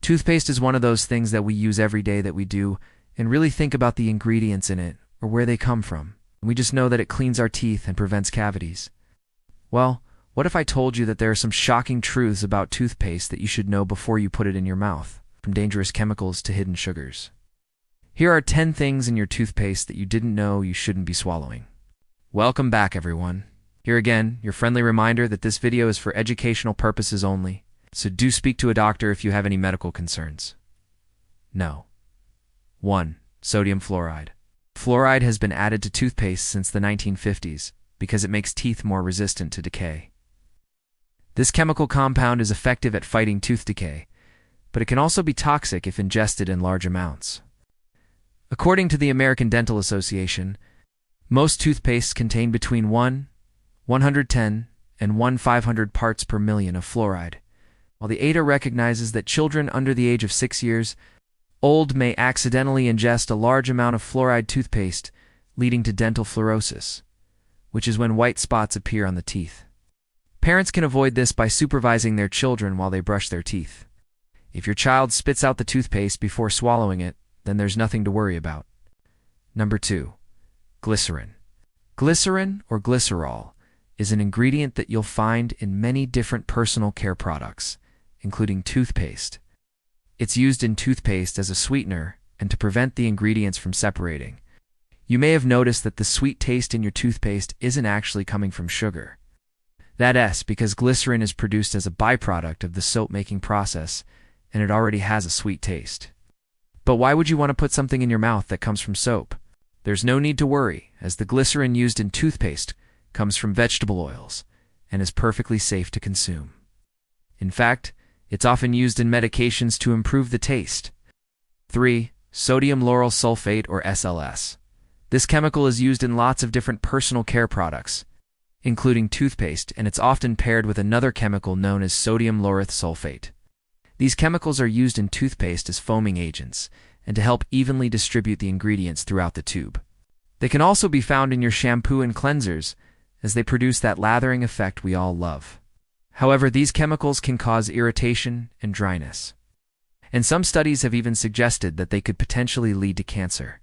Toothpaste is one of those things that we use every day that we do and really think about the ingredients in it or where they come from. We just know that it cleans our teeth and prevents cavities. Well, what if I told you that there are some shocking truths about toothpaste that you should know before you put it in your mouth, from dangerous chemicals to hidden sugars? Here are 10 things in your toothpaste that you didn't know you shouldn't be swallowing. Welcome back, everyone. Here again, your friendly reminder that this video is for educational purposes only, so do speak to a doctor if you have any medical concerns. No. 1. Sodium fluoride. Fluoride has been added to toothpaste since the 1950s because it makes teeth more resistant to decay. This chemical compound is effective at fighting tooth decay, but it can also be toxic if ingested in large amounts. According to the American Dental Association, most toothpastes contain between 110 and 500 parts per million of fluoride, while the ADA recognizes that children under the age of 6 years old may accidentally ingest a large amount of fluoride toothpaste, leading to dental fluorosis, which is when white spots appear on the teeth. Parents can avoid this by supervising their children while they brush their teeth. If your child spits out the toothpaste before swallowing it, then there's nothing to worry about. Number 2. Glycerin. Glycerin, or glycerol, is an ingredient that you'll find in many different personal care products, including toothpaste. It's used in toothpaste as a sweetener and to prevent the ingredients from separating. You may have noticed that the sweet taste in your toothpaste isn't actually coming from sugar. That's because glycerin is produced as a byproduct of the soap-making process, and it already has a sweet taste. But why would you want to put something in your mouth that comes from soap? There's no need to worry, as the glycerin used in toothpaste comes from vegetable oils and is perfectly safe to consume. In fact, it's often used in medications to improve the taste. 3. Sodium lauryl sulfate, or SLS. This chemical is used in lots of different personal care products, including toothpaste, and it's often paired with another chemical known as sodium lauryl sulfate. These chemicals are used in toothpaste as foaming agents and to help evenly distribute the ingredients throughout the tube. They can also be found in your shampoo and cleansers, as they produce that lathering effect we all love. However, these chemicals can cause irritation and dryness, and some studies have even suggested that they could potentially lead to cancer.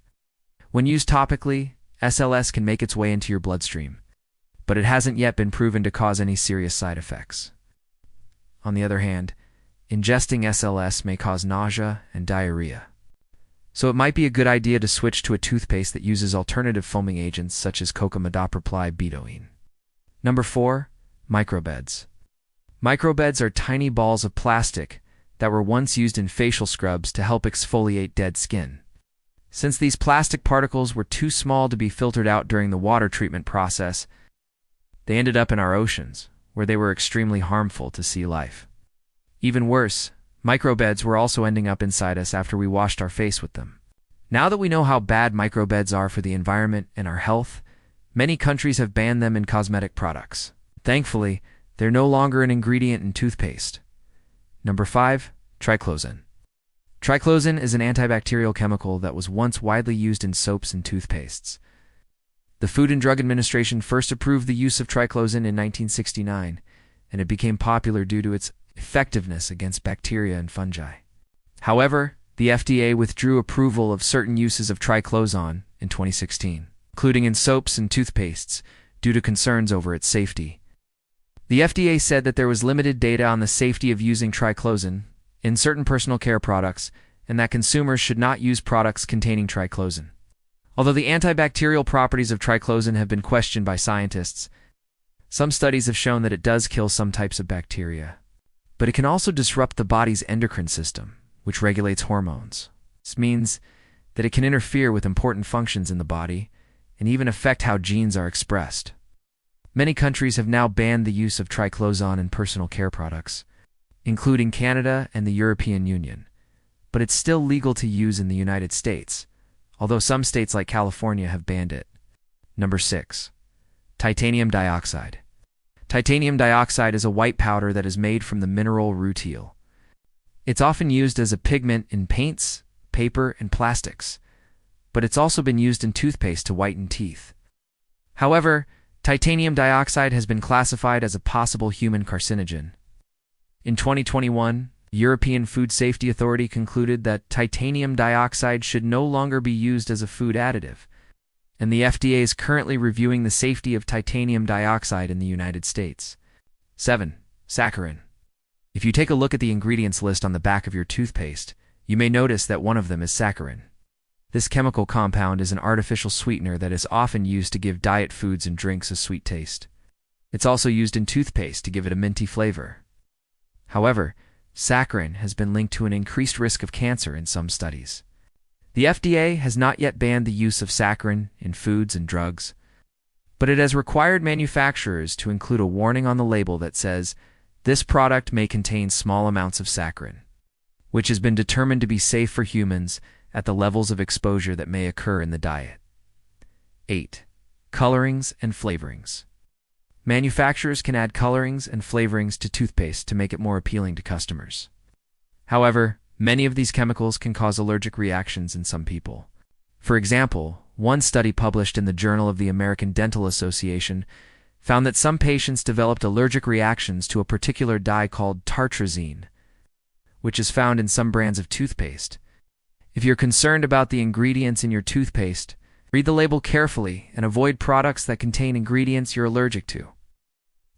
When used topically, SLS can make its way into your bloodstream, but it hasn't yet been proven to cause any serious side effects. On the other hand, ingesting SLS may cause nausea and diarrhea, so it might be a good idea to switch to a toothpaste that uses alternative foaming agents such as cocamidopropyl betaine. Number 4. Microbeds. Microbeds are tiny balls of plastic that were once used in facial scrubs to help exfoliate dead skin. Since these plastic particles were too small to be filtered out during the water treatment process, they ended up in our oceans, where they were extremely harmful to sea life. Even worse, microbeds were also ending up inside us after we washed our face with them. Now that we know how bad microbeds are for the environment and our health, many countries have banned them in cosmetic products. Thankfully, they're no longer an ingredient in toothpaste. Number 5. Triclosan. Triclosan is an antibacterial chemical that was once widely used in soaps and toothpastes. The Food and Drug Administration first approved the use of triclosan in 1969, and it became popular due to its effectiveness against bacteria and fungi. However, the FDA withdrew approval of certain uses of triclosan in 2016, including in soaps and toothpastes, due to concerns over its safety. The FDA said that there was limited data on the safety of using triclosan in certain personal care products, and that consumers should not use products containing triclosan. Although the antibacterial properties of triclosan have been questioned by scientists, some studies have shown that it does kill some types of bacteria. But it can also disrupt the body's endocrine system, which regulates hormones. This means that it can interfere with important functions in the body and even affect how genes are expressed. Many countries have now banned the use of triclosan in personal care products, including Canada and the European Union, but it's still legal to use in the United States, although some states like California have banned it. Number 6. Titanium dioxide. Titanium dioxide is a white powder that is made from the mineral rutile. It's often used as a pigment in paints, paper, and plastics, but it's also been used in toothpaste to whiten teeth. However, titanium dioxide has been classified as a possible human carcinogen. In 2021, The European Food Safety Authority concluded that titanium dioxide should no longer be used as a food additive, and the FDA is currently reviewing the safety of titanium dioxide in the United States. 7. Saccharin. If you take a look at the ingredients list on the back of your toothpaste, you may notice that one of them is saccharin. This chemical compound is an artificial sweetener that is often used to give diet foods and drinks a sweet taste. It's also used in toothpaste to give it a minty flavor. However, saccharin has been linked to an increased risk of cancer in some studies. The FDA has not yet banned the use of saccharin in foods and drugs, but it has required manufacturers to include a warning on the label that says, "This product may contain small amounts of saccharin," which has been determined to be safe for humans at the levels of exposure that may occur in the diet. 8. Colorings and flavorings. Manufacturers can add colorings and flavorings to toothpaste to make it more appealing to customers. However, many of these chemicals can cause allergic reactions in some people. For example, one study published in the Journal of the American Dental Association found that some patients developed allergic reactions to a particular dye called tartrazine, which is found in some brands of toothpaste. If you're concerned about the ingredients in your toothpaste, read the label carefully and avoid products that contain ingredients you're allergic to.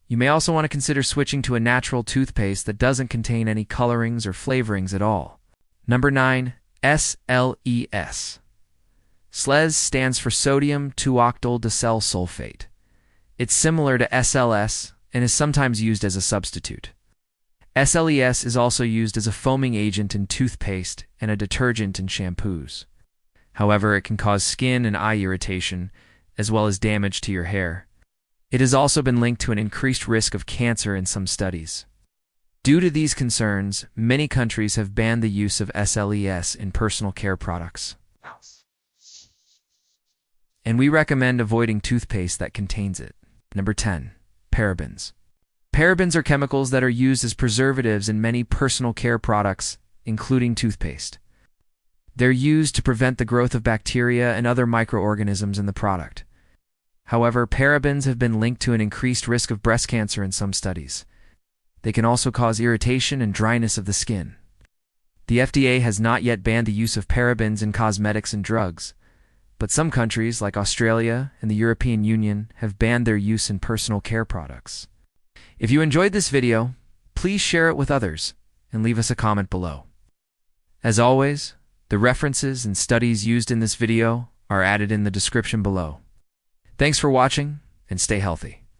You may also want to consider switching to a natural toothpaste that doesn't contain any colorings or flavorings at all. Number 9. SLES. SLES stands for sodium 2-octyl decyl sulfate. It's similar to SLS and is sometimes used as a substitute. SLES is also used as a foaming agent in toothpaste and a detergent in shampoos. However, it can cause skin and eye irritation, as well as damage to your hair. It has also been linked to an increased risk of cancer in some studies. Due to these concerns, many countries have banned the use of SLES in personal care products. And we recommend avoiding toothpaste that contains it. Number 10. Parabens. Parabens are chemicals that are used as preservatives in many personal care products, including toothpaste. They're used to prevent the growth of bacteria and other microorganisms in the product. However, parabens have been linked to an increased risk of breast cancer in some studies. They can also cause irritation and dryness of the skin. The FDA has not yet banned the use of parabens in cosmetics and drugs, but some countries, like Australia and the European Union, have banned their use in personal care products. If you enjoyed this video, please share it with others and leave us a comment below. As always, the references and studies used in this video are added in the description below. Thanks for watching, and stay healthy.